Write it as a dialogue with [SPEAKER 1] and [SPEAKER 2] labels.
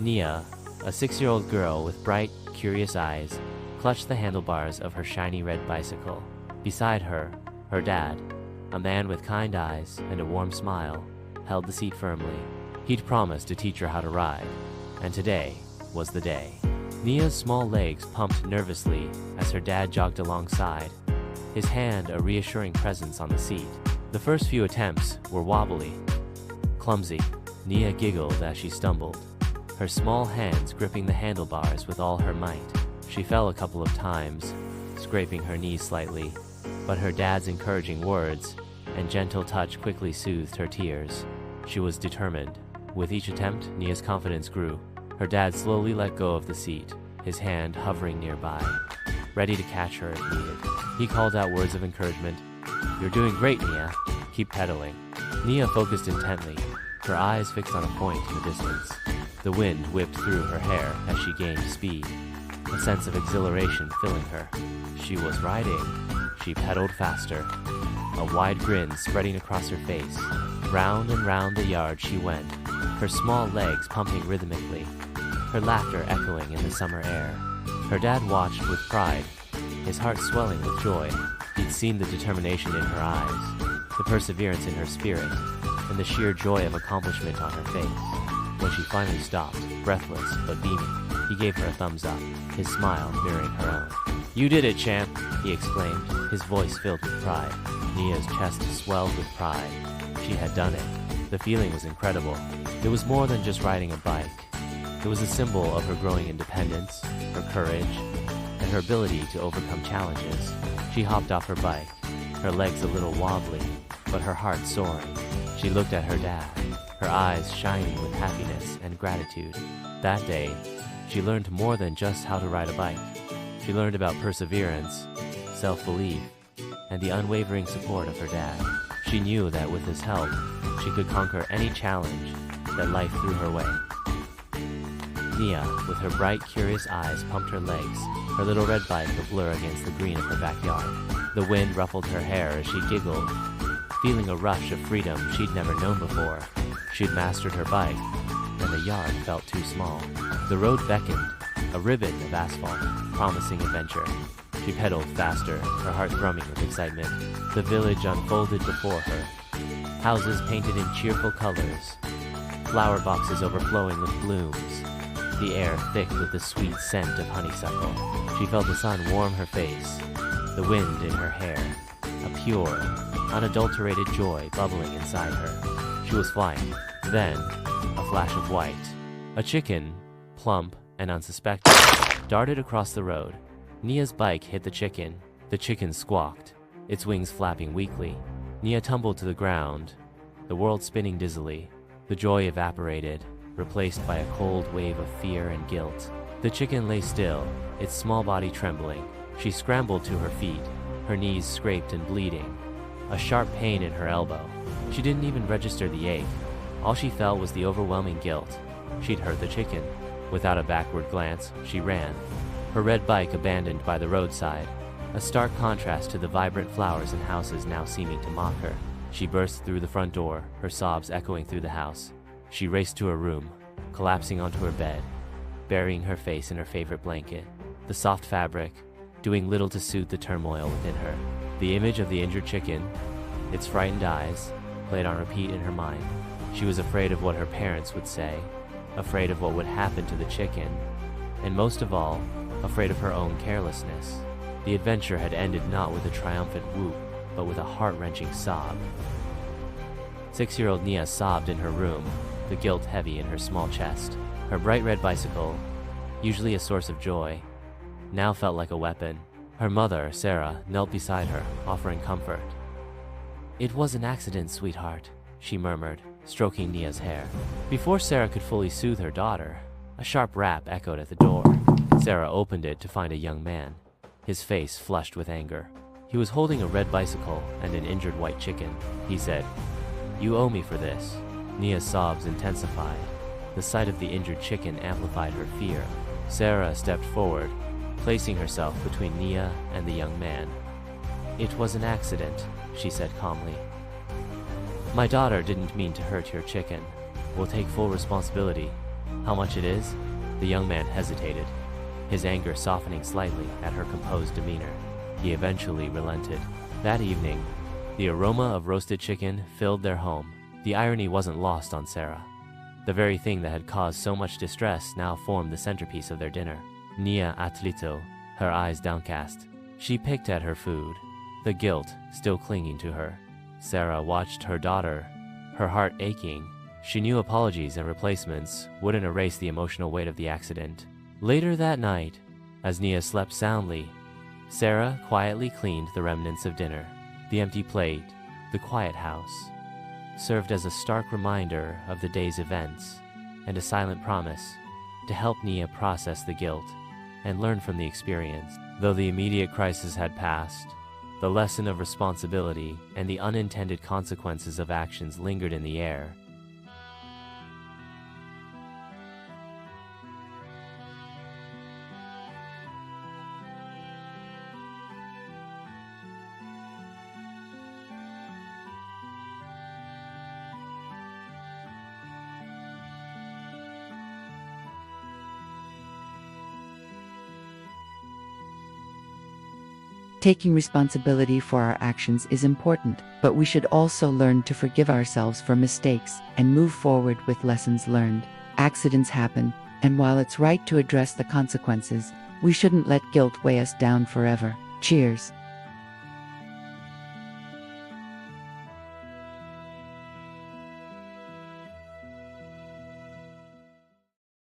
[SPEAKER 1] Nia, a 6-year-old girl with bright, curious eyes, clutched the handlebars of her shiny red bicycle. Beside her, her dad, a man with kind eyes and a warm smile, held the seat firmly. He'd promised to teach her how to ride, and today was the day. Nia's small legs pumped nervously as her dad jogged alongside, his hand a reassuring presence on the seat. The first few attempts were wobbly, clumsy. Nia giggled as she stumbled, her small hands gripping the handlebars with all her might. She fell a couple of times, scraping her knees slightly, but her dad's encouraging words and gentle touch quickly soothed her tears. She was determined. With each attempt, Nia's confidence grew. Her dad slowly let go of the seat, his hand hovering nearby, ready to catch her if needed. He called out words of encouragement. "You're doing great, Nia. Keep pedaling." Nia focused intently, her eyes fixed on a point in the distance. The wind whipped through her hair as she gained speed, a sense of exhilaration filling her. She was riding. She pedaled faster, a wide grin spreading across her face. Round and round the yard she went, her small legs pumping rhythmically, her laughter echoing in the summer air. Her dad watched with pride, his heart swelling with joy. He'd seen the determination in her eyes, the perseverance in her spirit, and the sheer joy of accomplishment on her face. When she finally stopped, breathless but beaming, he gave her a thumbs up, his smile mirroring her own. "You did it, champ," he exclaimed, his voice filled with pride. Nia's chest swelled with pride. She had done it. The feeling was incredible. It was more than just riding a bike. It was a symbol of her growing independence, her courage, and her ability to overcome challenges. She hopped off her bike, her legs a little wobbly, but her heart soaring. She looked at her dad, her eyes shining with happiness and gratitude. That day, she learned more than just how to ride a bike. She learned about perseverance, self-belief, and the unwavering support of her dad. She knew that with his help, she could conquer any challenge that life threw her way. Nia, with her bright, curious eyes, pumped her legs, her little red bike a blur against the green of her backyard. The wind ruffled her hair as she giggled, feeling a rush of freedom she'd never known before. She'd mastered her bike, and the yard felt too small. The road beckoned, a ribbon of asphalt, promising adventure. She pedaled faster, her heart thrumming with excitement. The village unfolded before her, houses painted in cheerful colors, flower boxes overflowing with blooms, the air thick with the sweet scent of honeysuckle. She felt the sun warm her face, the wind in her hair, a pure, unadulterated joy bubbling inside her. She was flying. Then, a flash of white. A chicken, plump and unsuspecting, darted across the road. Nia's bike hit the chicken. The chicken squawked, its wings flapping weakly. Nia tumbled to the ground, the world spinning dizzily. The joy evaporated, replaced by a cold wave of fear and guilt. The chicken lay still, its small body trembling. She scrambled to her feet, her knees scraped and bleeding, a sharp pain in her elbow. She didn't even register the ache. All she felt was the overwhelming guilt. She'd hurt the chicken. Without a backward glance, she ran, her red bike abandoned by the roadside, a stark contrast to the vibrant flowers and houses now seeming to mock her. She burst through the front door, her sobs echoing through the house. She raced to her room, collapsing onto her bed, burying her face in her favorite blanket, the soft fabric doing little to soothe the turmoil within her. The image of the injured chicken, its frightened eyes, played on repeat in her mind. She was afraid of what her parents would say, afraid of what would happen to the chicken, and most of all, afraid of her own carelessness. The adventure had ended not with a triumphant whoop, but with a heart-wrenching sob. 6-year-old Nia sobbed in her room, the guilt heavy in her small chest. Her bright red bicycle, usually a source of joy, now felt like a weapon. Her mother, Sarah, knelt beside her, offering comfort. "It was an accident, sweetheart," she murmured, stroking Nia's hair. Before Sarah could fully soothe her daughter, a sharp rap echoed at the door. Sarah opened it to find a young man, his face flushed with anger. He was holding a red bicycle and an injured white chicken. He said, "You owe me for this." Nia's sobs intensified. The sight of the injured chicken amplified her fear. Sarah stepped forward, placing herself between Nia and the young man. "It was an accident," she said calmly. "My daughter didn't mean to hurt your chicken. We'll take full responsibility." How much it is? The young man hesitated, his anger softening slightly at her composed demeanor. He eventually relented. That evening, the aroma of roasted chicken filled their home. The irony wasn't lost on Sarah. The very thing that had caused so much distress now formed the centerpiece of their dinner. Nia ate little, her eyes downcast. She picked at her food, the guilt still clinging to her. Sarah watched her daughter, her heart aching. She knew apologies and replacements wouldn't erase the emotional weight of the accident. Later that night, as Nia slept soundly, Sarah quietly cleaned the remnants of dinner. The empty plate, the quiet house, served as a stark reminder of the day's events and a silent promise to help Nia process the guilt and learn from the experience. Though the immediate crisis had passed, the lesson of responsibility and the unintended consequences of actions lingered in the air.
[SPEAKER 2] Taking responsibility for our actions is important, but we should also learn to forgive ourselves for mistakes and move forward with lessons learned. Accidents happen, and while it's right to address the consequences, we shouldn't let guilt weigh us down forever. Cheers.